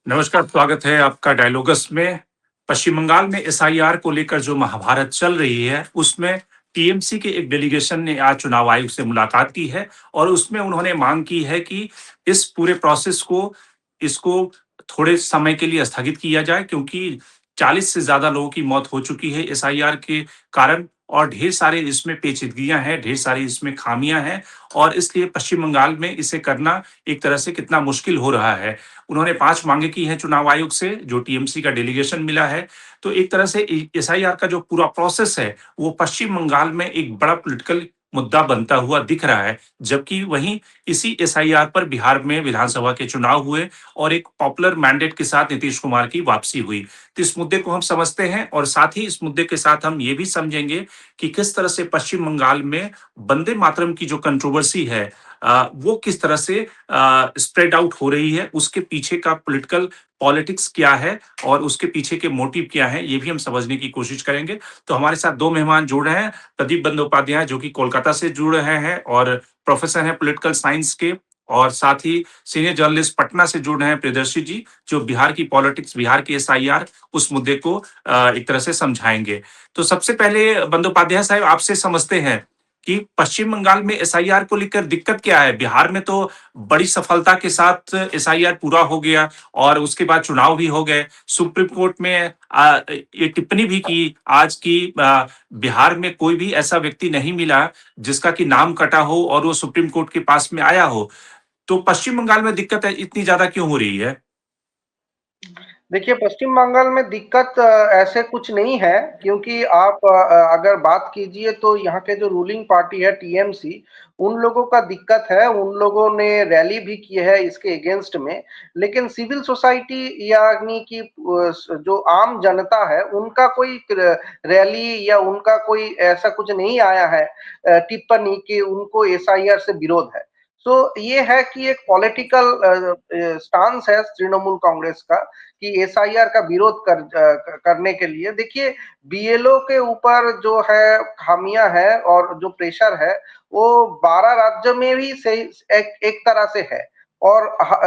नमस्कार, स्वागत है आपका डायलॉगस में। पश्चिम बंगाल में एसआईआर को लेकर जो महाभारत चल रही है, उसमें टीएमसी के एक डेलीगेशन ने आज चुनाव आयोग से मुलाकात की है और उसमें उन्होंने मांग की है कि इस पूरे प्रोसेस को इसको थोड़े समय के लिए स्थगित किया जाए क्योंकि 40 से ज़्यादा लोगों की मौत हो चुकी है एसआईआर के कारण और ढेर सारे इसमें पेचीदगियाँ हैं, ढेर सारी इसमें खामियाँ हैं और इसलिए पश्चिम बंगाल में इसे करना एक तरह से कितना मुश्किल हो रहा है। उन्होंने 5 मांगे की हैं चुनाव आयोग से, जो टीएमसी का डेलीगेशन मिला है। तो एक तरह से एसआईआर का जो पूरा प्रोसेस है, वो पश्चिम बंगाल में एक बड़ा पॉलिटिकल मुद्दा बनता हुआ दिख रहा है। जबकि वहीं इसी एसआईआर पर बिहार में विधानसभा के चुनाव हुए और एक पॉपुलर मैंडेट के साथ नीतीश कुमार की वापसी हुई। तो इस मुद्दे को हम समझते हैं और साथ ही इस मुद्दे के साथ हम ये भी समझेंगे कि किस तरह से पश्चिम बंगाल में वंदे मातरम की जो कंट्रोवर्सी है वो किस तरह से स्प्रेड आउट हो रही है, उसके पीछे का पॉलिटिकल पॉलिटिक्स क्या है और उसके पीछे के मोटिव क्या है, ये भी हम समझने की कोशिश करेंगे। तो हमारे साथ 2 मेहमान जुड़ रहे हैं, प्रदीप बंदोपाध्याय जो कि कोलकाता से जुड़ रहे हैं और प्रोफेसर हैं पॉलिटिकल साइंस के और साथ ही सीनियर जर्नलिस्ट पटना से जुड़ रहे हैं प्रियदर्शी जी, जो बिहार की पॉलिटिक्स, बिहार की एसआईआर उस मुद्दे को एक तरह से समझाएँगे। तो सबसे पहले बंदोपाध्याय साहब आपसे समझते हैं कि पश्चिम बंगाल में एसआईआर को लेकर दिक्कत क्या है? बिहार में तो बड़ी सफलता के साथ एसआईआर पूरा हो गया और उसके बाद चुनाव भी हो गए। सुप्रीम कोर्ट में ये टिप्पणी भी की आज की बिहार में कोई भी ऐसा व्यक्ति नहीं मिला जिसका कि नाम कटा हो और वो सुप्रीम कोर्ट के पास में आया हो। तो पश्चिम बंगाल में दिक्कत है इतनी ज़्यादा क्यों हो रही है? देखिए, पश्चिम बंगाल में दिक्कत ऐसे कुछ नहीं है क्योंकि आप अगर बात कीजिए तो यहाँ के जो रूलिंग पार्टी है टीएमसी, उन लोगों का दिक्कत है, उन लोगों ने रैली भी की है इसके अगेंस्ट में। लेकिन सिविल सोसाइटी यानी कि जो आम जनता है, उनका कोई रैली या उनका कोई ऐसा कुछ नहीं आया है टिप्पणी कि उनको एसआईआर से विरोध है। तो ये है कि एक पॉलिटिकल स्टांस है तृणमूल कांग्रेस का कि एसआईआर का विरोध करने के लिए। देखिए, बीएलओ के ऊपर जो है खामियां है और जो प्रेशर है वो 12 राज्यों में भी सही एक तरह से है और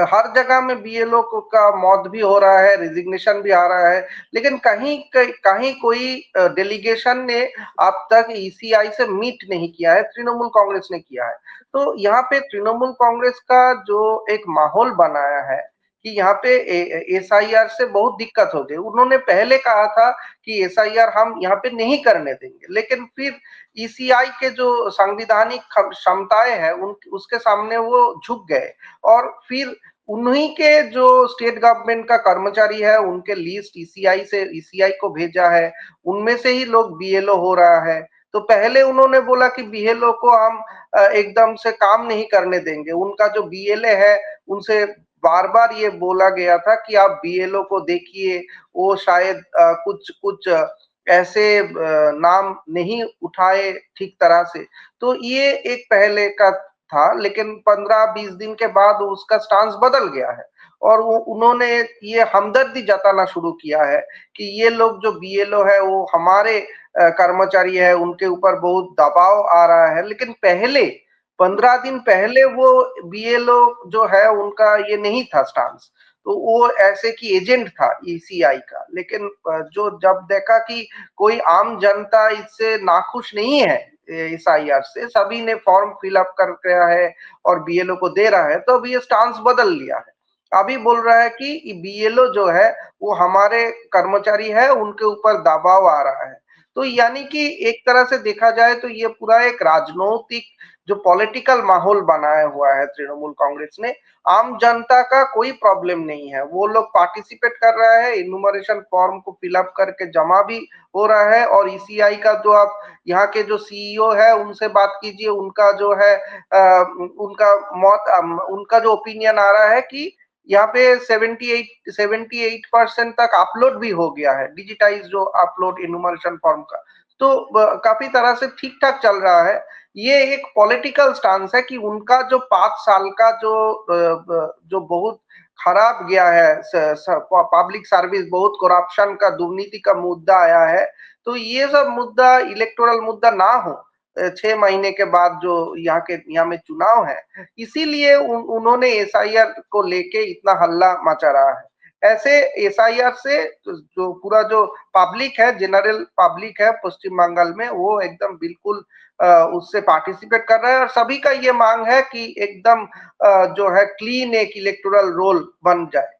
हर जगह में बीएलओ का मौत भी हो रहा है, रिजिग्नेशन भी आ रहा है। लेकिन कहीं कहीं कोई डेलीगेशन ने अब तक ईसीआई से मीट नहीं किया है, तृणमूल कांग्रेस ने किया है। तो यहाँ पे तृणमूल कांग्रेस का जो एक माहौल बनाया है कि यहाँ पे एसआईआर से बहुत दिक्कत हो गई। उन्होंने पहले कहा था कि एसआईआर हम यहाँ पे नहीं करने देंगे, लेकिन फिर ईसीआई के जो संवैधानिक क्षमताएं हैं उन उसके सामने वो झुक गए और फिर उन्हीं के जो स्टेट गवर्नमेंट का कर्मचारी है उनके लिस्ट ईसीआई से ईसीआई को भेजा है, उनमें से ही लोग बीएलओ हो रहा है। तो पहले उन्होंने बोला कि बीएलओ को हम एकदम से काम नहीं करने देंगे, उनका जो बीएलए है उनसे बार-बार ये बोला गया था कि आप बीएलओ को देखिए, वो शायद कुछ कुछ ऐसे नाम नहीं उठाए ठीक तरह से। तो ये एक पहले का था, लेकिन 15-20 दिन के बाद उसका स्टांस बदल गया है और वो उन्होंने ये हमदर्दी जताना शुरू किया है कि ये लोग जो बीएलओ है वो हमारे कर्मचारी है, उनके ऊपर बहुत दबाव आ रहा है। लेकिन पहले 15 दिन पहले वो बीएलओ जो है उनका ये नहीं था स्टांस, तो वो ऐसे कि एजेंट था ईसीआई का। लेकिन जो जब देखा कि कोई आम जनता इससे नाखुश नहीं है एसआईआर से, सभी ने फॉर्म फिल अप कर दिया है और बीएलओ को दे रहा है, तो अब ये स्टांस बदल लिया है। अभी बोल रहा है कि बीएलओ जो है वो हमारे कर्मचारी है, उनके ऊपर दबाव आ रहा है। तो यानी कि एक तरह से देखा जाए तो ये पूरा एक राजनैतिक जो पॉलिटिकल माहौल बनाया हुआ है तृणमूल कांग्रेस ने। आम जनता का कोई प्रॉब्लम नहीं है, वो लोग पार्टिसिपेट कर रहा है, इन्यूमरेशन फॉर्म को फिलअप करके जमा भी हो रहा है और ईसीआई का जो आप यहाँ के जो सीईओ है उनसे बात कीजिए, उनका जो है उनका उनका जो ओपिनियन आ रहा है कि यहाँ पे 78% तक अपलोड भी हो गया है, डिजिटाइज जो अपलोड इन्यूमरेशन फॉर्म का। तो काफी तरह से ठीक ठाक चल रहा है। ये एक पॉलिटिकल स्टांस है कि उनका जो 5 साल का जो बहुत खराब गया है, पब्लिक सर्विस, बहुत करप्शन का, दुर्नीति का मुद्दा आया है। तो ये सब मुद्दा इलेक्टोरल मुद्दा ना हो 6 महीने के बाद जो यहाँ में चुनाव है, इसीलिए उन्होंने एसआईआर को लेके इतना हल्ला मचा रहा है। ऐसे एसआईआर से जो पूरा जो पब्लिक है, जनरल पब्लिक है पश्चिम बंगाल में, वो एकदम बिल्कुल उससे पार्टिसिपेट कर रहा है और सभी का ये मांग है कि एकदम जो है क्लीन एक इलेक्टोरल रोल बन जाए।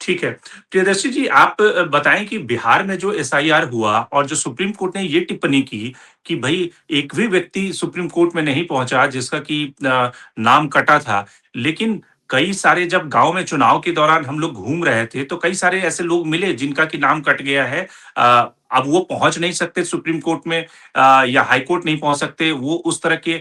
ठीक है। प्रियदर्शी जी, आप बताएँ कि बिहार में जो एसआईआर हुआ और जो सुप्रीम कोर्ट ने ये टिप्पणी की कि भई एक भी व्यक्ति सुप्रीम कोर्ट में नहीं पहुँचा जिसका कि नाम कटा था। लेकिन कई सारे जब गाँव में चुनाव के दौरान हम लोग घूम रहे थे, तो कई सारे ऐसे लोग मिले जिनका कि नाम कट गया है। अब वो पहुँच नहीं सकते सुप्रीम कोर्ट में या हाई कोर्ट नहीं पहुँच सकते। वो उस तरह के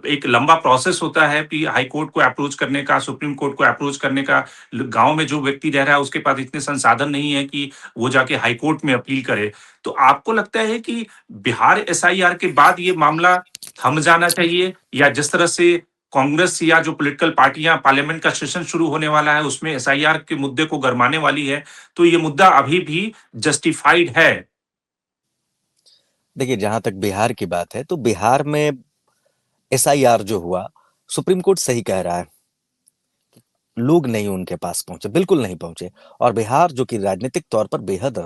एक लंबा प्रोसेस होता है कि हाई कोर्ट को अप्रोच करने का, सुप्रीम कोर्ट को अप्रोच करने का। गांव में जो व्यक्ति रह रहा है उसके पास इतने संसाधन नहीं है कि वो जाके हाई कोर्ट में अपील करे। तो आपको लगता है कि बिहार एसआईआर के बाद ये मामला थम जाना चाहिए, या जिस तरह से कांग्रेस या जो पॉलिटिकल पार्टियां, पार्लियामेंट का सेशन शुरू होने वाला है उसमें एसआईआर के मुद्दे को गरमाने वाली है, तो ये मुद्दा अभी भी जस्टिफाइड है? देखिए, जहां तक बिहार की बात है तो बिहार में एसआईआर जो हुआ, सुप्रीम कोर्ट सही कह रहा है, लोग नहीं उनके पास पहुंचे, बिल्कुल नहीं पहुंचे। और बिहार जो कि राजनीतिक तौर पर बेहद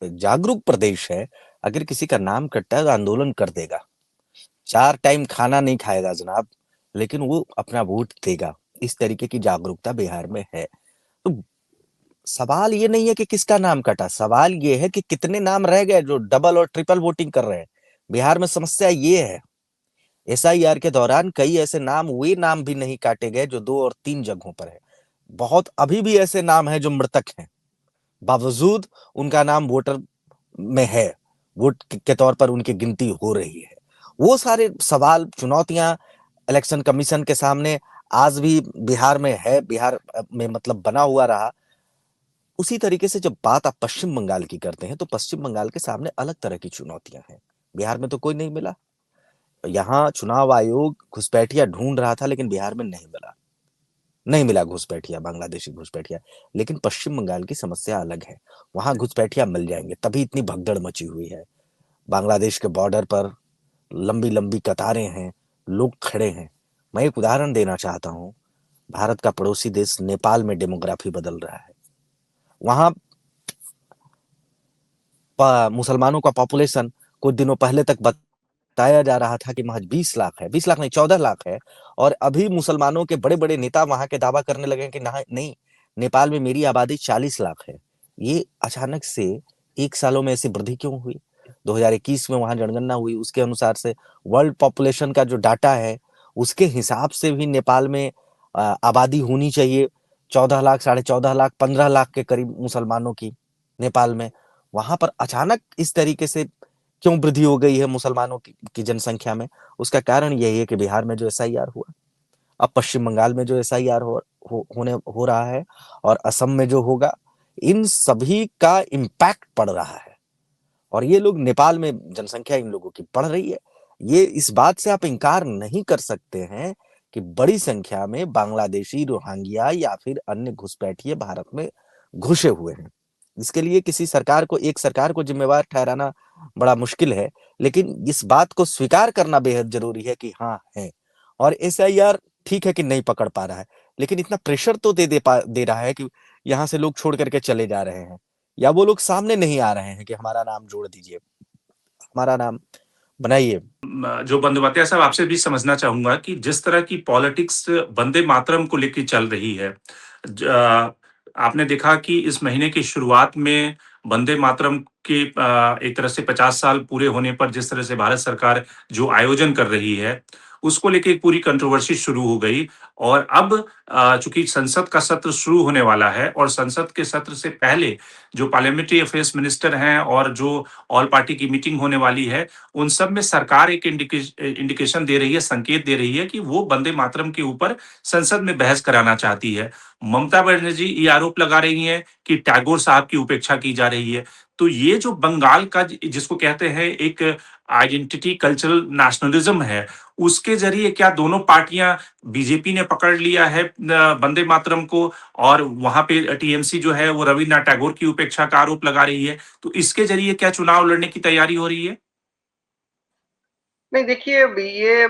जागरूक प्रदेश है, अगर किसी का नाम कटता है तो आंदोलन कर देगा। 4 टाइम खाना नहीं खाएगा जनाब, लेकिन वो अपना वोट देगा। इस तरीके की जागरूकता बिहार में है। तो सवाल ये नहीं है कि किसका नाम कटा, सवाल ये है कि कितने नाम रह गए जो डबल और ट्रिपल वोटिंग कर रहे हैं। बिहार में समस्या ये है, एसआईआर के दौरान कई ऐसे नाम, वे नाम भी नहीं काटे गए जो 2 और 3 जगहों पर है। बहुत अभी भी ऐसे नाम हैं जो मृतक हैं, बावजूद उनका नाम वोटर में है, वोट के तौर पर उनकी गिनती हो रही है। वो सारे सवाल, चुनौतियां इलेक्शन कमीशन के सामने आज भी बिहार में है, बिहार में मतलब बना हुआ रहा। उसी तरीके से जब बात आप पश्चिम बंगाल की करते हैं तो पश्चिम बंगाल के सामने अलग तरह की चुनौतियां हैं। बिहार में तो कोई नहीं मिला। यहाँ चुनाव आयोग घुसपैठिया ढूंढ रहा था, लेकिन बिहार में नहीं मिला, नहीं मिला घुसपैठिया, बांग्लादेशी घुसपैठिया। लेकिन पश्चिम बंगाल की समस्या अलग है, वहां घुसपैठिया मिल जाएंगे, तभी इतनी भगदड़ मची हुई है। बांग्लादेश के बॉर्डर पर लंबी लंबी कतारें हैं, लोग खड़े हैं। मैं एक उदाहरण देना चाहता हूं, भारत का पड़ोसी देश नेपाल में डेमोग्राफी बदल रहा है। वहां मुसलमानों का पॉपुलेशन कुछ दिनों पहले तक बताया जा रहा था कि महज 20 लाख है, 20 लाख नहीं 14 लाख है। और अभी मुसलमानों के बड़े बड़े नेता वहां के दावा करने लगे कि नहीं, नेपाल में मेरी आबादी 40 लाख है। ये अचानक से 1 सालों में ऐसी वृद्धि क्यों हुई? 2021 में वहां जनगणना हुई, उसके अनुसार से वर्ल्ड पॉपुलेशन का जो डाटा है उसके हिसाब से भी नेपाल में आबादी होनी चाहिए 14 लाख, 14.5 लाख, 15 लाख के करीब मुसलमानों की नेपाल में। वहां पर अचानक इस तरीके से क्यों वृद्धि हो गई है मुसलमानों की जनसंख्या में? उसका कारण यही है कि बिहार में जो एसआईआर हुआ, अब पश्चिम बंगाल में जो एसआईआर हो रहा है, और असम में जो होगा, इन सभी का इम्पैक्ट पड़ रहा है। और ये लोग, नेपाल में जनसंख्या इन लोगों की बढ़ रही है। ये इस बात से आप इंकार नहीं कर सकते हैं कि बड़ी संख्या में बांग्लादेशी, रोहिंग्या या फिर अन्य घुसपैठिए भारत में घुसे हुए हैं। इसके लिए किसी सरकार को, एक सरकार को जिम्मेवार ठहराना बड़ा मुश्किल है, लेकिन इस बात को स्वीकार करना बेहद जरूरी है कि हाँ है। और एसआईआर ठीक है कि नहीं पकड़ पा रहा है, लेकिन इतना प्रेशर तो दे रहा है कि यहाँ से लोग छोड़ करके चले जा रहे हैं, या वो लोग सामने नहीं आ रहे हैं कि हमारा नाम जोड़ दीजिए, हमारा नाम बनाइए। जो बंदोपाध्याय साहब, आपसे भी समझना चाहूंगा कि जिस तरह की पॉलिटिक्स वंदे मातरम को लेकर चल रही है, आपने देखा कि इस महीने की शुरुआत में वंदे मातरम के एक तरह से 50 साल पूरे होने पर जिस तरह से भारत सरकार जो आयोजन कर रही है, उसको लेके एक पूरी कंट्रोवर्सी शुरू हो गई। और अब चूंकि संसद का सत्र शुरू होने वाला है और संसद के सत्र से पहले जो पार्लियामेंट्री अफेयर्स मिनिस्टर हैं और जो ऑल पार्टी की मीटिंग होने वाली है, उन सब में सरकार एक इंडिकेशन दे रही है, संकेत दे रही है कि वो वंदे मातरम के ऊपर संसद में बहस कराना चाहती है। ममता बनर्जी ये आरोप लगा रही हैं कि टैगोर साहब की उपेक्षा की जा रही है। तो ये जो बंगाल का जिसको कहते हैं एक आइडेंटिटी कल्चरल नेशनलिज्म है, उसके जरिए क्या दोनों पार्टियां, बीजेपी ने पकड़ लिया है वंदे मातरम को, और वहां पे टीएमसी जो है वो रविन्द्रनाथ टैगोर की उपेक्षा का आरोप लगा रही है, तो इसके जरिए क्या चुनाव लड़ने की तैयारी हो रही है? नहीं देखिए, ये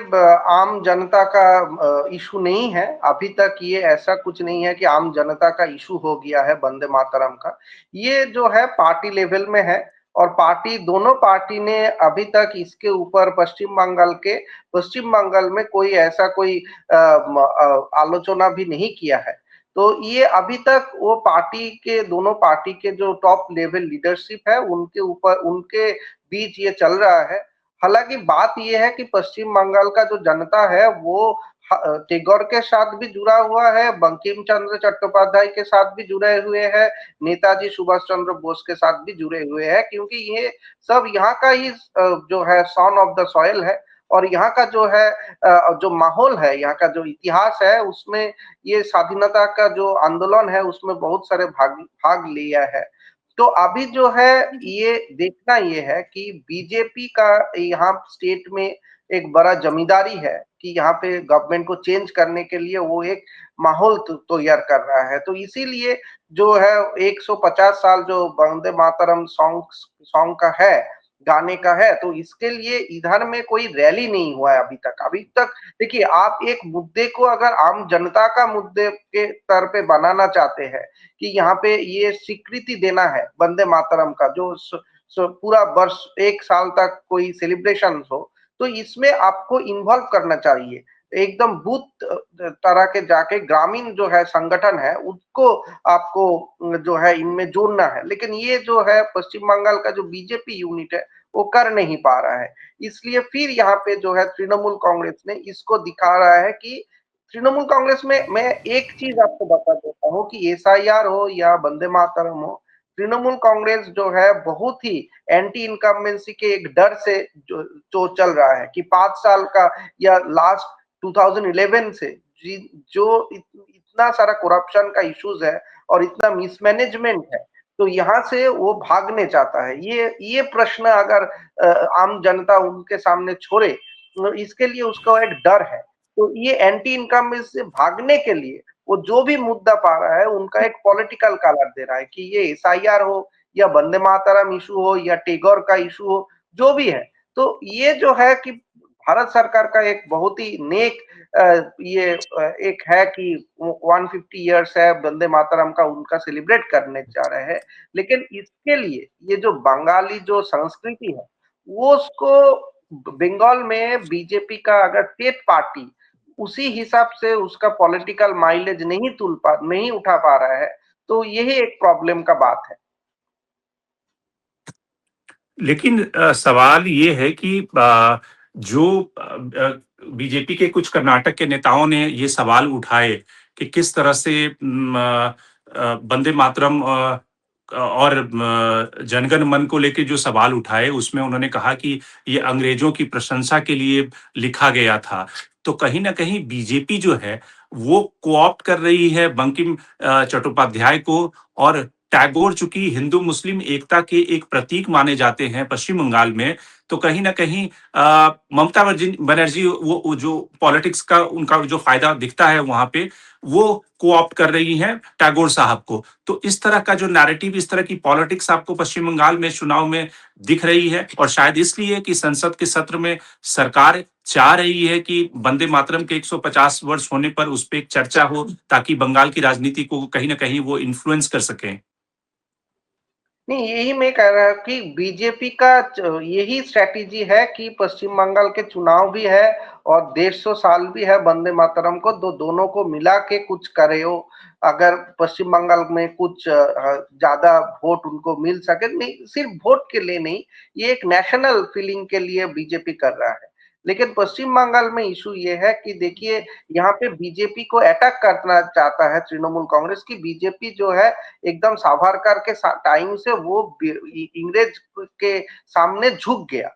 आम जनता का इशू नहीं है। अभी तक ये ऐसा कुछ नहीं है कि आम जनता का इशू हो गया है वंदे मातरम का। ये जो है पार्टी लेवल में है, और पार्टी, दोनों पार्टी ने अभी तक इसके ऊपर पश्चिम बंगाल में कोई ऐसा कोई आलोचना भी नहीं किया है। तो ये अभी तक वो दोनों पार्टी के जो टॉप लेवल लीडरशिप है उनके ऊपर, उनके बीच ये चल रहा है। हालांकि बात यह है कि पश्चिम बंगाल का जो जनता है वो टैगोर के साथ भी जुड़ा हुआ है, बंकिम चंद्र चट्टोपाध्याय के साथ भी जुड़े हुए हैं, नेताजी सुभाष चंद्र बोस के साथ भी जुड़े हुए हैं, क्योंकि ये सब यहाँ का ही जो है सन ऑफ द सॉइल है। और यहाँ का जो है जो माहौल है, यहाँ का जो इतिहास है, उसमें ये स्वाधीनता का जो आंदोलन है उसमें बहुत सारे भाग भाग लिया है। तो अभी जो है ये देखना ये है कि बीजेपी का यहाँ स्टेट में एक बड़ा जमींदारी है कि यहाँ पे गवर्नमेंट को चेंज करने के लिए वो एक माहौल तैयार कर रहा है। तो इसीलिए जो है 150 साल जो वंदे मातरम सॉन्ग का है, गाने का है, तो इसके लिए इधर में कोई रैली नहीं हुआ है अभी तक। देखिए, आप एक मुद्दे को अगर आम जनता का मुद्दे के तौर पे बनाना चाहते हैं कि यहाँ पे ये स्वीकृति देना है वंदे मातरम का, जो पूरा वर्ष 1 साल तक कोई सेलिब्रेशन हो, तो इसमें आपको इन्वॉल्व करना चाहिए। एकदम बूथ तरह के जाके ग्रामीण जो है संगठन है उसको आपको जो है इनमें जोड़ना है। लेकिन ये जो है पश्चिम बंगाल का जो बीजेपी यूनिट है वो कर नहीं पा रहा है। इसलिए फिर यहाँ पे जो है तृणमूल कांग्रेस ने इसको दिखा रहा है कि तृणमूल कांग्रेस में, मैं एक चीज आपको बता देता हूँ कि एसआईआर हो या वंदे मातरम हो, तृणमूल कांग्रेस जो है बहुत ही एंटी इनकम्बेंसी के एक डर से जो चल रहा है कि 5 साल का या लास्ट 2011 से जो इतना सारा करप्शन का इश्यूज है और इतना मिसमैनेजमेंट है, तो यहाँ से वो भागने चाहता है। ये प्रश्न अगर आम जनता उनके सामने छोड़े, तो इसके लिए उसका एक डर है। तो ये एंटी इनकम से भागने के लिए वो जो भी मुद्दा पा रहा है उनका एक पॉलिटिकल कलर दे रहा है कि ये एसआईआर हो या वंदे मातरम इशू हो या टैगोर का इशू हो, जो भी है। तो ये जो है कि भारत सरकार का एक बहुत ही नेक ये एक है कि 150 इयर्स है वंदे मातरम का, उनका सेलिब्रेट करने जा रहे हैं। लेकिन इसके लिए ये जो बंगाली जो संस्कृति है वो उसको बंगाल में बीजेपी का अगर स्टेट पार्टी उसी हिसाब से उसका पॉलिटिकल माइलेज नहीं उठा पा रहा है, तो यही एक प्रॉब्लम का बात है। लेकिन सवाल ये है कि जो बीजेपी के कुछ कर्नाटक के नेताओं ने ये सवाल उठाए कि किस तरह से वंदे मातरम और जनगण मन को लेके जो सवाल उठाए, उसमें उन्होंने कहा कि ये अंग्रेजों की प्रशंसा के लिए लिखा गया था। तो कहीं न कहीं बीजेपी जो है, वो को-ऑप्ट कर रही है बंकिम चट्टोपाध्याय को, और टैगोर चूँकि हिंदू-मुस्लिम एकता के एक प्रतीक माने जाते हैं पश्चिम बंगाल में, तो कहीं न कहीं ममता बनर्जी वो जो पॉलिटिक्स का उनका जो फ़ायदा दिखता है वहाँ पे, वो को-ऑप्ट कर रही हैं टैगोर साहब को। तो इस तरह का जो नैरेटिव, इस तरह की पॉलिटिक्स आपको पश्चिम बंगाल में चुनाव में दिख रही है, और शायद इसलिए कि संसद के सत्र में सरकार चाह रही है कि वंदे मातरम के 150 वर्ष होने पर उस पे एक चर्चा हो, ताकि बंगाल की राजनीति को कहीं न कहीं वो इन्फ्लुएंस कर सकें। नहीं, यही मैं कह रहा कि बीजेपी का यही स्ट्रैटेजी है कि पश्चिम बंगाल के चुनाव भी है और 150 साल भी है वंदे मातरम को, दोनों को मिला के कुछ करे हो। अगर पश्चिम बंगाल में कुछ ज्यादा वोट उनको मिल सके, नहीं सिर्फ वोट के लिए नहीं, ये एक नेशनल फीलिंग के लिए बीजेपी कर रहा है। लेकिन पश्चिम बंगाल में इशू ये है कि देखिए, यहाँ पे बीजेपी को अटैक करना चाहता है तृणमूल कांग्रेस की। बीजेपी जो है एकदम सावरकर के टाइम से वो इंग्रेज के सामने झुक गया।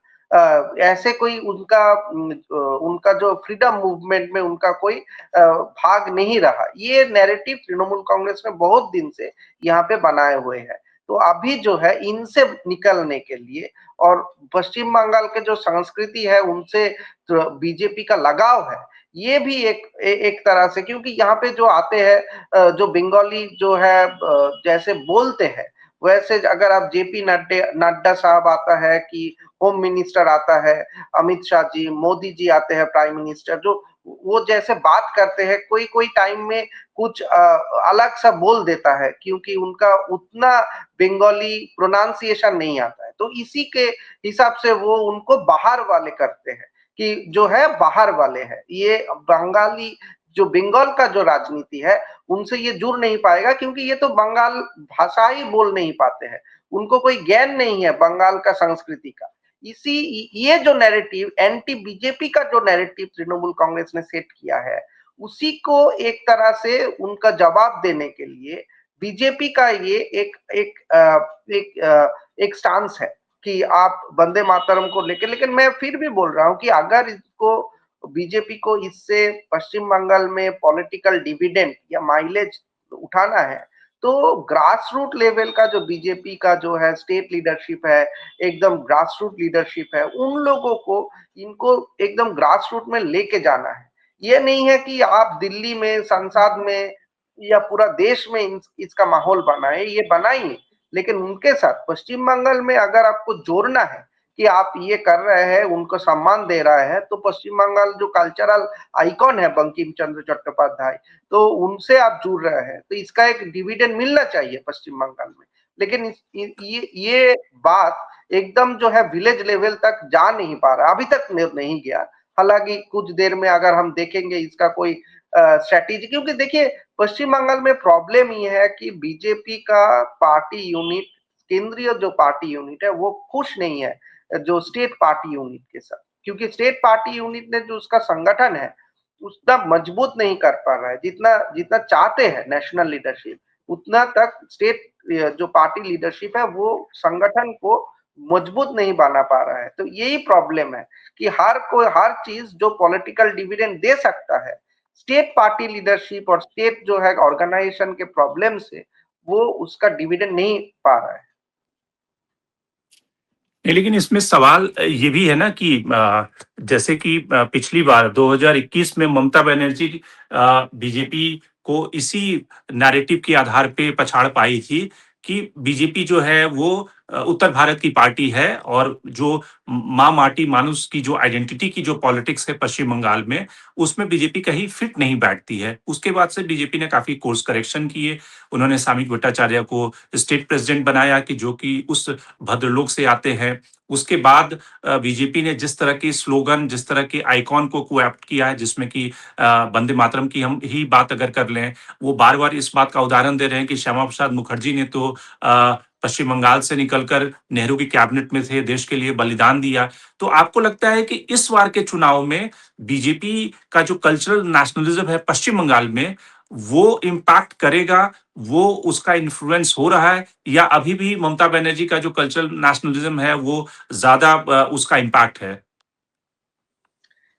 ऐसे कोई उनका जो फ्रीडम मूवमेंट में उनका कोई भाग नहीं रहा। ये नैरेटिव तृणमूल कांग्रेस ने बहुत दिन से यहाँ पे बनाए हुए हैं। तो अभी जो है इनसे निकलने के लिए, और पश्चिम बंगाल के जो संस्कृति है उनसे तो बीजेपी का लगाव है, ये भी एक तरह से, क्योंकि यहाँ पे जो आते हैं जो बंगाली जो है जैसे बोलते हैं वैसे अगर आप जेपी नड्डा साहब आता है कि होम मिनिस्टर आता है, अमित शाह जी, मोदी जी आते हैं प्राइम मिनिस्टर, जो वो जैसे बात करते हैं, कोई कोई टाइम में कुछ अलग सा बोल देता है क्योंकि उनका उतना बंगाली प्रोनाउंसिएशन नहीं आता है, तो इसी के हिसाब से वो उनको बाहर वाले करते हैं कि जो है बाहर वाले हैं। ये बंगाली जो बंगाल का जो राजनीति है उनसे ये जुड़ नहीं पाएगा क्योंकि ये तो बंगाल भाषा ही बोल नहीं पाते हैं, उनको कोई ज्ञान नहीं है बंगाल का संस्कृति का। इसी ये जो नैरेटिव एंटी बीजेपी का जो नैरेटिव तृणमूल कांग्रेस ने सेट किया है, उसी को एक तरह से उनका जवाब देने के लिए बीजेपी का ये एक स्टांस है कि आप वंदे मातरम को लेके, लेकिन मैं फिर भी बोल रहा हूं कि अगर इसको बीजेपी को इससे पश्चिम बंगाल में पॉलिटिकल डिविडेंड या माइलेज उठाना है, तो ग्रास रूट लेवल का जो बीजेपी का जो है स्टेट लीडरशिप है, एकदम ग्रास रूट लीडरशिप है, उन लोगों को इनको एकदम ग्रास रूट में लेके जाना है। ये नहीं है कि आप दिल्ली में संसद में या पूरा देश में इसका माहौल बनाए, ये बनाइए, लेकिन उनके साथ पश्चिम बंगाल में अगर आपको जोड़ना है कि आप ये कर रहे हैं, उनको सम्मान दे रहा है, तो पश्चिम बंगाल जो कल्चरल आइकॉन है बंकिम चंद्र चट्टोपाध्याय, तो उनसे आप जुड़ रहे हैं, तो इसका एक डिविडेंड मिलना चाहिए पश्चिम बंगाल में। लेकिन ये बात एकदम जो है विलेज लेवल तक जा नहीं पा रहा, अभी तक नहीं गया। हालांकि कुछ देर में अगर हम देखेंगे इसका कोई स्ट्रैटेजी, क्योंकि देखिए पश्चिम बंगाल में प्रॉब्लम ये है कि बीजेपी का पार्टी यूनिट, केंद्रीय जो पार्टी यूनिट है वो खुश नहीं है जो स्टेट पार्टी यूनिट के साथ, क्योंकि स्टेट पार्टी यूनिट ने जो उसका संगठन है उतना मजबूत नहीं कर पा रहा है, जितना जितना चाहते हैं नेशनल लीडरशिप, उतना तक स्टेट जो पार्टी लीडरशिप है वो संगठन को मजबूत नहीं बना पा रहा है। तो यही प्रॉब्लम है कि हर चीज जो पॉलिटिकल डिविडेंड दे सकता है, स्टेट पार्टी लीडरशिप और स्टेट जो है ऑर्गेनाइजेशन के प्रॉब्लम से वो उसका डिविडेंड नहीं पा रहा है। नहीं, लेकिन इसमें सवाल ये भी है ना कि जैसे कि पिछली बार 2021 में ममता बनर्जी बीजेपी को इसी नैरेटिव के आधार पे पछाड़ पाई थी कि बीजेपी जो है वो उत्तर भारत की पार्टी है और जो माँ माटी मानुष की जो आइडेंटिटी की जो पॉलिटिक्स है पश्चिम बंगाल में, उसमें बीजेपी कहीं फिट नहीं बैठती है। उसके बाद से बीजेपी ने काफी कोर्स करेक्शन किए। उन्होंने सामिक भट्टाचार्य को स्टेट प्रेसिडेंट बनाया कि जो कि उस भद्रलोक से आते हैं। उसके बाद बीजेपी ने जिस तरह की स्लोगन, जिस तरह के आइकॉन को कोएप्ट किया है, जिसमें कि वंदे मातरम की हम ही बात अगर कर लें, वो बार-बार इस बात का उदाहरण दे रहे हैं कि श्यामा प्रसाद मुखर्जी ने तो पश्चिम बंगाल से निकलकर नेहरू की कैबिनेट में थे, देश के लिए बलिदान दिया। तो आपको लगता है कि इस बार के चुनाव में बीजेपी का जो कल्चरल नेशनलिज्म है पश्चिम बंगाल में, वो इम्पैक्ट करेगा, वो उसका इन्फ्लुएंस हो रहा है, या अभी भी ममता बनर्जी का जो कल्चरल नेशनलिज्म है वो ज्यादा उसका इम्पैक्ट है?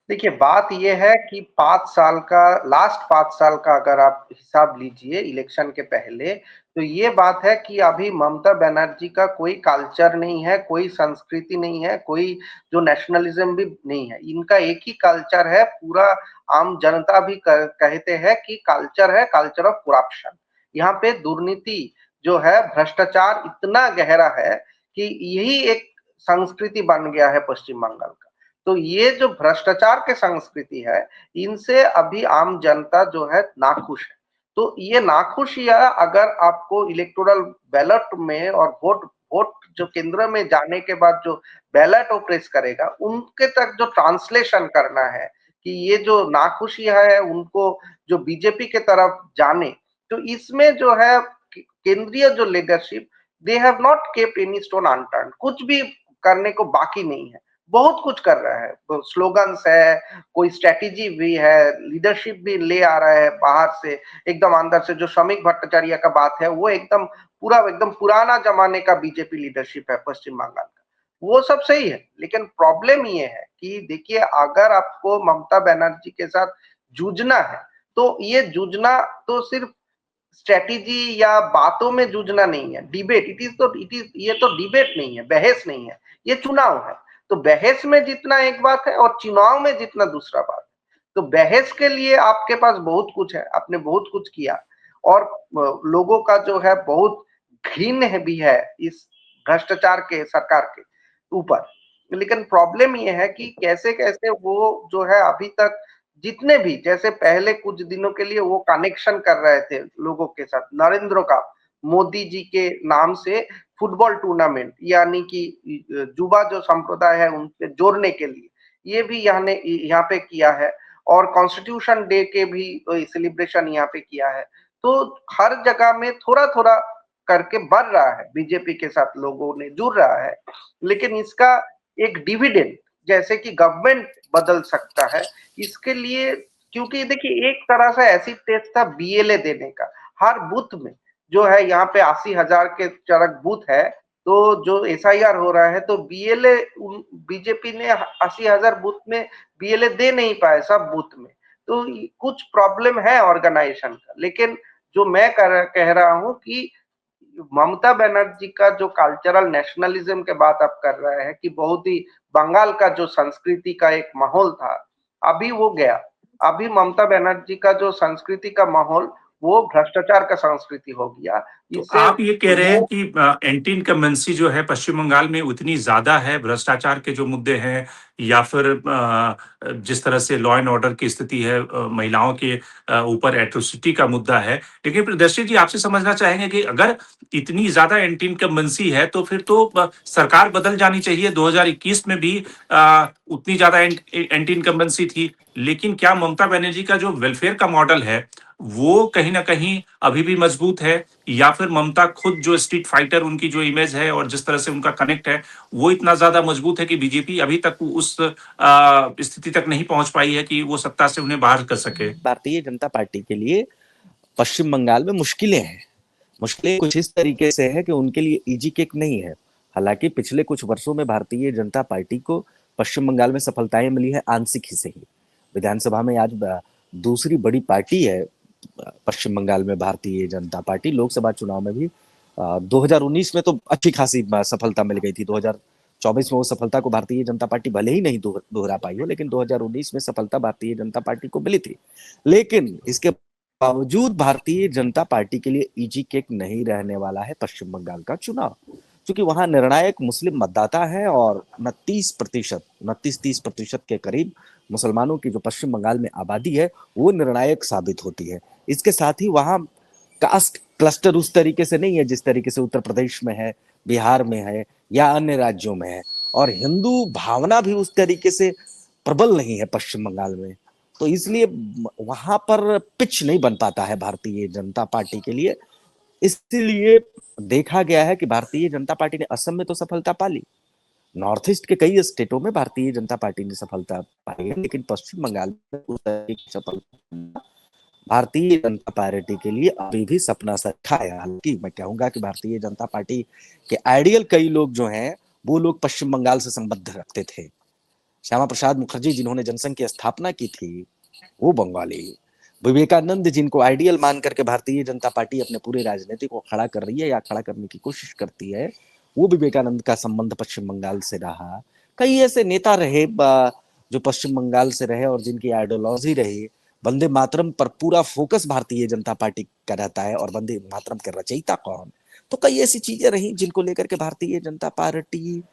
देखिए बात ये है कि 5 साल का, लास्ट 5 साल का अगर आप हिसाब लीजिए इलेक्शन के पहले, तो ये बात है कि अभी ममता बनर्जी का कोई कल्चर नहीं है, कोई संस्कृति नहीं है, कोई जो नेशनलिज्म भी नहीं है। इनका एक ही कल्चर है, पूरा आम जनता भी कहते हैं कि कल्चर है, कल्चर ऑफ करप्शन। यहाँ पे दुर्नीति जो है, भ्रष्टाचार इतना गहरा है कि यही एक संस्कृति बन गया है पश्चिम बंगाल का। तो ये जो भ्रष्टाचार के संस्कृति है, इनसे अभी आम जनता जो है नाखुश है। तो ये नाखुशियां अगर आपको इलेक्टोरल बैलेट में और वोट वोट जो केंद्र में जाने के बाद जो बैलेट प्रेस करेगा, उनके तक जो ट्रांसलेशन करना है कि ये जो नाखुशियां है उनको जो बीजेपी के तरफ जाने, तो इसमें जो है केंद्रीय जो leadership, they have not kept any stone unturned, कुछ भी करने को बाकी नहीं है, बहुत कुछ कर रहा है। तो स्लोगन्स है, कोई स्ट्रेटेजी भी है, लीडरशिप भी ले आ रहा है बाहर से, एकदम अंदर से। जो श्रमिक भट्टाचार्य का बात है, वो एकदम पूरा एकदम पुराना जमाने का बीजेपी लीडरशिप है पश्चिम बंगाल का, वो सब सही है। लेकिन प्रॉब्लम ये है कि देखिए अगर आपको ममता बनर्जी के साथ जूझना है, तो ये जूझना तो सिर्फ स्ट्रेटेजी या बातों में जूझना नहीं है, डिबेट इट इज, ये तो डिबेट नहीं है, बहस नहीं है, ये चुनाव है। तो बहस में जितना एक बात है और चुनाव में जितना दूसरा बात है। तो बहस के लिए आपके पास बहुत कुछ है, आपने बहुत कुछ किया और लोगों का जो है बहुत घिन भी है इस भ्रष्टाचार के सरकार के ऊपर। लेकिन प्रॉब्लम ये है कि कैसे-कैसे वो जो है अभी तक जितने भी जैसे पहले कुछ दिनों के लिए वो कनेक्शन कर रहे थे लोगों के साथ, नरेंद्र का मोदी जी के नाम से फुटबॉल टूर्नामेंट यानी कि युवा जो संप्रदाय है उनसे जोड़ने के लिए, ये भी यहाँ पे किया है और कॉन्स्टिट्यूशन डे के भी सेलिब्रेशन यहाँ पे किया है। तो हर जगह में थोड़ा-थोड़ा करके बढ़ रहा है, बीजेपी के साथ लोगों ने जुड़ रहा है। लेकिन इसका एक डिविडेंड जैसे कि गवर्नमेंट बदल सकता है, इसके लिए क्योंकि देखिए एक तरह से एसिड टेस्ट था बीएलए देने का। हर बूथ में जो है यहाँ पे 80,000 के चरक बूथ है, तो जो एसआईआर हो रहा है तो बीएलए बीजेपी ने 80,000 बूथ में बीएलए दे नहीं पाए सब बूथ में। तो कुछ प्रॉब्लम है ऑर्गेनाइजेशन का। लेकिन जो मैं कह रहा हूँ कि ममता बनर्जी का जो कल्चरल नेशनलिज्म के बात आप कर रहे हैं कि बहुत ही बंगाल का जो संस्कृति का एक माहौल था, अभी वो गया। अभी ममता बनर्जी का जो संस्कृति का माहौल वो भ्रष्टाचार का संस्कृति हो गया। तो इससे आप ये कह रहे हैं वो कि एंटी इनकम्बेंसी जो है पश्चिम बंगाल में उतनी ज्यादा है, भ्रष्टाचार के जो मुद्दे हैं या फिर जिस तरह से लॉ एंड ऑर्डर की स्थिति है, महिलाओं के ऊपर एट्रोसिटी का मुद्दा है। लेकिन प्रियदर्शी जी आपसे समझना चाहेंगे कि अगर इतनी ज्यादा एंटी इनकम्बेंसी है तो फिर तो सरकार बदल जानी चाहिए। 2021 में भी उतनी ज्यादा एंटी इनकम्बेंसी थी, लेकिन क्या ममता बनर्जी का जो वेलफेयर का मॉडल है वो कहीं ना कहीं अभी भी मजबूत है, या फिर ममता खुद जो स्ट्रीट फाइटर उनकी जो इमेज है और जिस तरह से उनका कनेक्ट है वो इतना ज्यादा मजबूत है कि बीजेपी अभी तक उस स्थिति तक नहीं पहुंच पाई है कि वो सत्ता से उन्हें बाहर कर सके। भारतीय जनता पार्टी के लिए पश्चिम बंगाल में मुश्किलें हैं। मुश्किलें कुछ इस तरीके से है कि उनके लिए इजी केक नहीं है। हालांकि पिछले कुछ वर्षों में भारतीय जनता पार्टी को पश्चिम बंगाल में सफलताएं मिली है आंशिक ही सही। विधानसभा में आज दूसरी बड़ी पार्टी है पश्चिम बंगाल में भारतीय जनता पार्टी। लोकसभा चुनाव में भी 2019 में तो अच्छी खासी सफलता मिल गई थी। 2024 में वो सफलता को भारतीय जनता पार्टी भले ही नहीं दोहरा पाई हो, लेकिन 2019 में सफलता भारतीय जनता पार्टी को मिली थी। लेकिन इसके बावजूद भारतीय जनता पार्टी के लिए इजी केक नहीं रहने वाला है पश्चिम बंगाल का चुनाव, क्योंकि वहां निर्णायक मुस्लिम मतदाता है और 29-30% के करीब मुसलमानों की जो पश्चिम बंगाल में आबादी है वो निर्णायक साबित होती है। इसके साथ ही वहां कास्ट क्लस्टर उस तरीके से नहीं है जिस तरीके से उत्तर प्रदेश में है, बिहार में है या अन्य राज्यों में है, और हिंदू भावना भी उस तरीके से प्रबल नहीं है पश्चिम बंगाल में। तो इसलिए वहां पर पिच नहीं बन पाता है भारतीय जनता पार्टी के लिए। इसलिए देखा गया है कि भारतीय जनता पार्टी ने असम में तो सफलता पा ली, नॉर्थ ईस्ट के कई स्टेटों में भारतीय जनता पार्टी ने सफलता पाई है, लेकिन पश्चिम बंगाल में उस तरह की सफलता भारतीय जनता पार्टी के लिए अभी भी सपना सा है। हालांकि मैं कहूंगा कि भारतीय जनता पार्टी के आइडियल कई लोग जो हैं वो लोग पश्चिम बंगाल से संबंध रखते थे। श्यामा प्रसाद मुखर्जी जिन्होंने जनसंघ की स्थापना की थी वो बंगाली, विवेकानंद जिनको आइडियल मान करके भारतीय जनता पार्टी अपने पूरे राजनीति को खड़ा कर रही है या खड़ा करने की कोशिश करती है, वो विवेकानंद का संबंध पश्चिम बंगाल से रहा। कई ऐसे नेता रहे जो पश्चिम बंगाल से रहे और जिनकी आइडियोलॉजी रही। वंदे मातरम पर पूरा फोकस भारतीय जनता पार्टी का रहता है, और वंदे मातरम के रचयिता कौन, तो कई ऐसी चीजें रही जिनको लेकर के भारतीय जनता पार्टी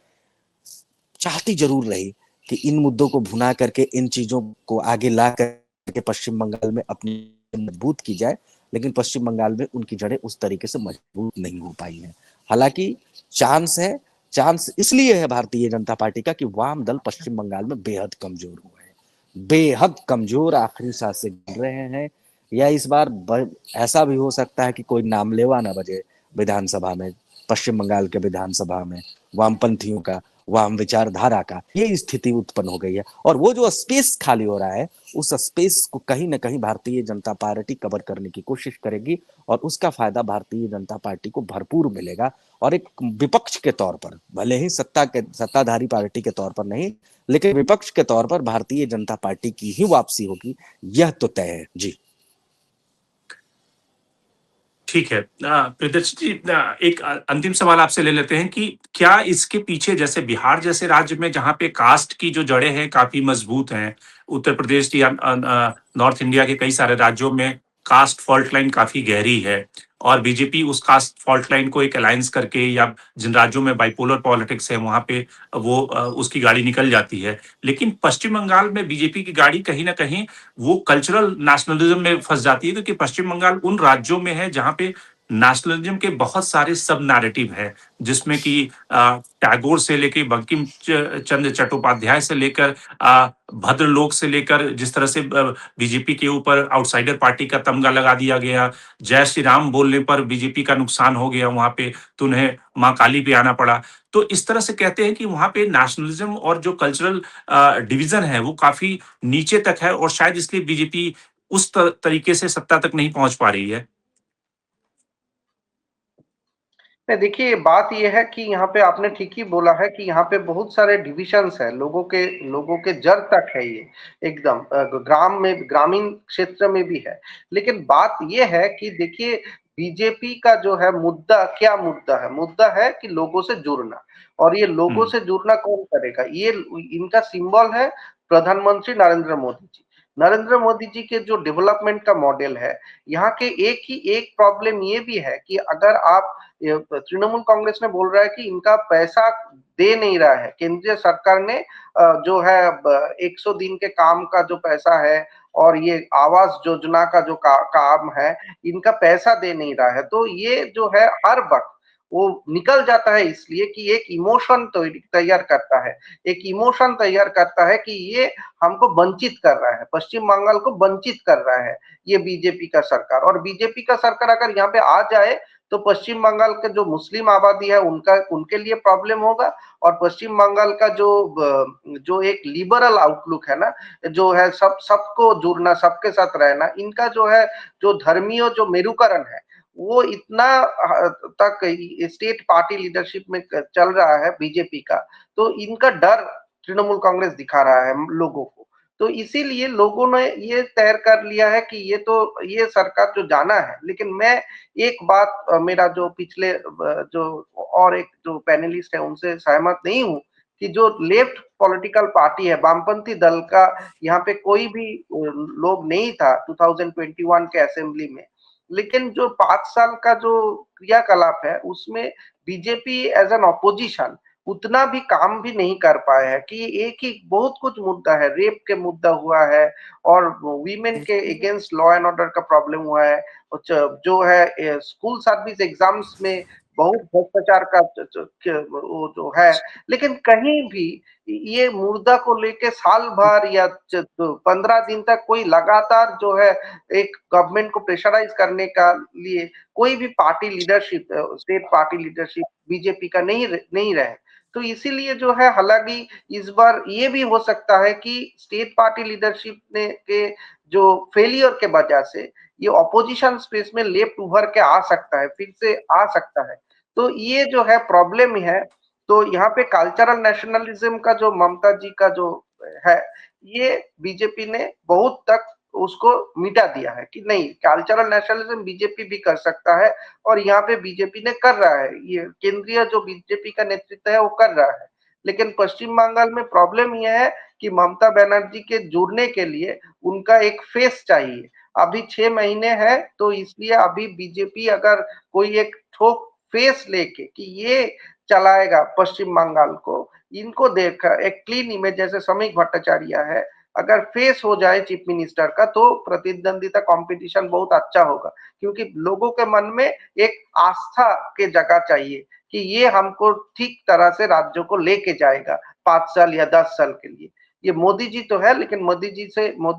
चाहती जरूर रही कि इन मुद्दों को भुना करके इन चीजों को आगे ला करके पश्चिम बंगाल में अपनी मजबूत की जाए, लेकिन पश्चिम बंगाल में उनकी जड़ें उस तरीके से मजबूत नहीं हो पाई हैं। हालांकि चांस है, चांस इसलिए है भारतीय जनता पार्टी का कि वाम दल पश्चिम बंगाल में बेहद कमजोर हुए हैं, बेहद कमजोर, आखिरी सांस से गिर रहे हैं। या इस बार ऐसा भी हो सकता है कि कोई नामलेवा ना बजे विधानसभा में, पश्चिम बंगाल के विधानसभा में वामपंथियों का, वाम विचारधारा का ये स्थिति उत्पन्न हो गई है। और वो जो स्पेस खाली हो रहा है उस स्पेस को कहीं ना कहीं भारतीय जनता पार्टी कवर करने की कोशिश करेगी, और उसका फायदा भारतीय जनता पार्टी को भरपूर मिलेगा। और एक विपक्ष के तौर पर, भले ही सत्ताधारी पार्टी के तौर पर नहीं, लेकिन विपक्ष के तौर पर भारतीय जनता पार्टी की ही वापसी होगी, यह तो तय है जी। ठीक है प्रियदर्शी जी, एक अंतिम सवाल आपसे ले लेते हैं कि क्या इसके पीछे, जैसे बिहार जैसे राज्य में जहां पे कास्ट की जो जड़ें हैं काफी मजबूत हैं, उत्तर प्रदेश या नॉर्थ इंडिया के कई सारे राज्यों में कास्ट फॉल्ट लाइन काफी गहरी है, और बीजेपी उस कास्ट फॉल्ट लाइन को एक अलायंस करके या जिन राज्यों में बाइपोलर पॉलिटिक्स है वहां पे वो उसकी गाड़ी निकल जाती है। लेकिन पश्चिम बंगाल में बीजेपी की गाड़ी कहीं ना कहीं वो कल्चरल नेशनलिज्म में फंस जाती है, क्योंकि पश्चिम बंगाल उन राज्यों में है जहां पे नेशनलिज्म के बहुत सारे सब नैरेटिव है, जिसमें कि टैगोर से लेकर बंकिम चंद्र चट्टोपाध्याय से लेकर भद्रलोक से लेकर जिस तरह से बीजेपी के ऊपर आउटसाइडर पार्टी का तमगा लगा दिया गया, जय श्री राम बोलने पर बीजेपी का नुकसान हो गया वहां पे, तो उन्हें मां काली पे आना पड़ा। तो इस तरह से कहते हैं कि वहां पे नेशनलिज्म और जो कल्चरल डिवीजन है वो काफी नीचे तक है, और शायद इसलिए बीजेपी उस तरीके से सत्ता तक नहीं पहुंच पा रही है। नहीं, देखिए बात ये है कि यहाँ पे आपने ठीक ही बोला है कि यहाँ पे बहुत सारे डिविजन्स है, लोगों के जड़ तक है ये एकदम ग्रामीण क्षेत्र में भी है। लेकिन बात ये है कि देखिए बीजेपी का जो है मुद्दा, क्या मुद्दा है? मुद्दा है कि लोगों से जुड़ना, और ये लोगों हम्म। से जुड़ना कौन करेगा? ये इनका सिंबल है प्रधानमंत्री नरेंद्र मोदी जी। नरेंद्र मोदी जी के जो डेवलपमेंट का मॉडल है, यहाँ के एक प्रॉब्लम ये भी है कि अगर आप तृणमूल कांग्रेस ने बोल रहा है कि इनका पैसा दे नहीं रहा है, केंद्रीय सरकार ने जो है 100 दिन के काम का जो पैसा है और ये आवास योजना का जो काम है, इनका पैसा दे नहीं रहा है। तो ये जो है हर वक्त वो निकल जाता है, इसलिए कि एक इमोशन तैयार करता है, एक इमोशन तैयार करता है कि ये हमको वंचित कर रहा है, पश्चिम बंगाल को वंचित कर रहा है ये बीजेपी का सरकार। और बीजेपी का सरकार अगर यहाँ पे आ जाए तो पश्चिम बंगाल के जो मुस्लिम आबादी है उनके लिए प्रॉब्लम होगा, और पश्चिम बंगाल का जो एक लिबरल आउटलुक है ना, जो है सबको जुड़ना, सबके साथ रहना, इनका जो है जो धर्मीय जो मेरुकरण है वो इतना तक स्टेट पार्टी लीडरशिप में चल रहा है बीजेपी का, तो इनका डर तृणमूल कांग्रेस दिखा रहा है लोगों को। तो इसीलिए लोगों ने ये तय कर लिया है कि ये सरकार जो जाना है। लेकिन मैं एक बात मेरा जो पिछले जो और एक जो पैनलिस्ट है उनसे सहमत नहीं हूँ कि जो लेफ्ट पॉलिटिकल पार्टी है, वामपंथी दल का यहाँ पे कोई भी लोग नहीं था 2021 के असेंबली में। लेकिन जो 5 साल का जो क्रियाकलाप है उसमें बीजेपी एज एन ऑपोजिशन उतना भी काम भी नहीं कर पाया है कि एक ही बहुत कुछ मुद्दा है, रेप के मुद्दा हुआ है और वीमेन के अगेंस्ट लॉ एंड ऑर्डर का प्रॉब्लम हुआ है, जो है स्कूल सर्विस एग्जाम्स में बहुत भ्रष्टाचार का वो जो है। लेकिन कहीं भी ये मुद्दा को लेके साल भर या 15 दिन तक कोई लगातार जो है एक गवर्नमेंट को प्रेशराइज करने का लिए कोई भी party leadership, state party leadership BJP का नहीं रहे। तो इसीलिए जो है, हालांकि इस बार ये भी हो सकता है कि स्टेट पार्टी लीडरशिप ने के जो फेलियर के वजह से ये ऑपोजिशन स्पेस में लेफ्ट उभर के आ सकता है, फिर से आ सकता है। तो ये जो है प्रॉब्लम है। तो यहाँ पे कल्चरल नेशनलिज्म का जो ममता जी का जो है, ये बीजेपी ने बहुत तक उसको मिटा दिया है कि नहीं, कल्चरल नेशनलिज्म बीजेपी भी कर सकता है, और यहाँ पे बीजेपी ने कर रहा है, ये केंद्रीय जो बीजेपी का नेतृत्व है वो कर रहा है। लेकिन पश्चिम बंगाल में प्रॉब्लम यह है कि ममता बनर्जी के जुड़ने के लिए उनका एक फेस चाहिए। अभी 6 महीने है, तो इसलिए अभी बीजेपी अगर कोई एक ठोक फेस लेके कि ये चलाएगा पश्चिम बंगाल को, इनको देखा एक क्लीन इमेज जैसे समीक भट्टाचार्य है, अगर फेस हो जाए चीफ मिनिस्टर का, तो प्रतिद्वंदिता कंपटीशन बहुत अच्छा होगा, क्योंकि लोगों के मन में एक आस्था के जगह चाहिए कि ये हमको ठीक तरह से राज्यों को लेके जाएगा 5 साल या 10 साल के लिए। ये मोदी जी तो है, लेकिन मोदी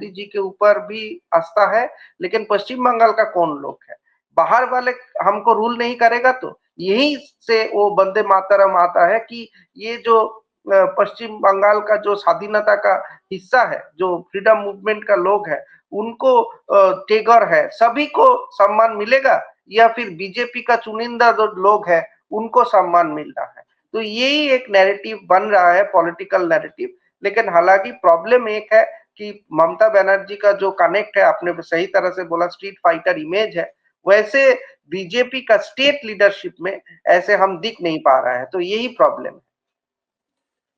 जी के ऊपर भी आस्था है, लेकिन पश्चिम बंगाल का कौन लोग है? बाहर वाले हमको रूल नहीं करेगा, तो यही से वो वंदे मातरम आता है कि ये जो पश्चिम बंगाल का जो स्वाधीनता का हिस्सा है, जो फ्रीडम मूवमेंट का लोग है, उनको टेगर है, सभी को सम्मान मिलेगा, या फिर बीजेपी का चुनिंदा जो लोग है उनको सम्मान मिल रहा है। तो यही एक नैरेटिव बन रहा है, पॉलिटिकल नैरेटिव। लेकिन हालांकि प्रॉब्लम एक है कि ममता बनर्जी का जो कनेक्ट है, आपने सही तरह से बोला, स्ट्रीट फाइटर इमेज है, वैसे बीजेपी का स्टेट लीडरशिप में ऐसे हम दिख नहीं पा रहा है। तो यही प्रॉब्लम है।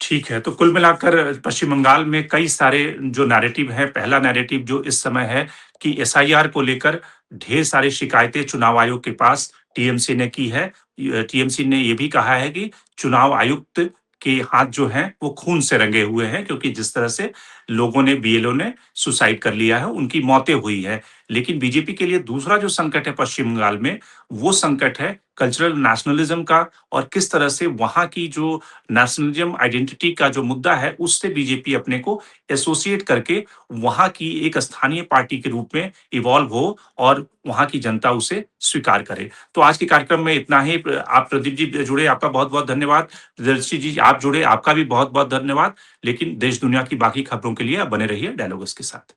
ठीक है, तो कुल मिलाकर पश्चिम बंगाल में कई सारे जो नैरेटिव है, पहला नैरेटिव जो इस समय है कि एसआईआर को लेकर ढेर सारी शिकायतें चुनाव आयोग के पास टीएमसी ने की है। टीएमसी ने ये भी कहा है कि चुनाव आयुक्त के हाथ जो हैं वो खून से रंगे हुए हैं, क्योंकि जिस तरह से लोगों ने, बीएलओ ने सुसाइड कर लिया है, उनकी मौतें हुई है। लेकिन बीजेपी के लिए दूसरा जो संकट है पश्चिम बंगाल में, वो संकट है कल्चरल नेशनलिज्म का, और किस तरह से वहाँ की जो नेशनलिज्म आइडेंटिटी का जो मुद्दा है, उससे बीजेपी अपने को एसोसिएट करके वहाँ की एक स्थानीय पार्टी के रूप में इवॉल्व हो और वहाँ की जनता उसे स्वीकार करे। तो आज के कार्यक्रम में इतना ही। आप प्रदीप जी जुड़े, आपका बहुत-बहुत धन्यवाद। दर्शी जी आप जुड़े, आपका भी बहुत-बहुत धन्यवाद। लेकिन देश दुनिया की बाकी खबरों के लिए आप बने रहिए डायलॉग्स के साथ।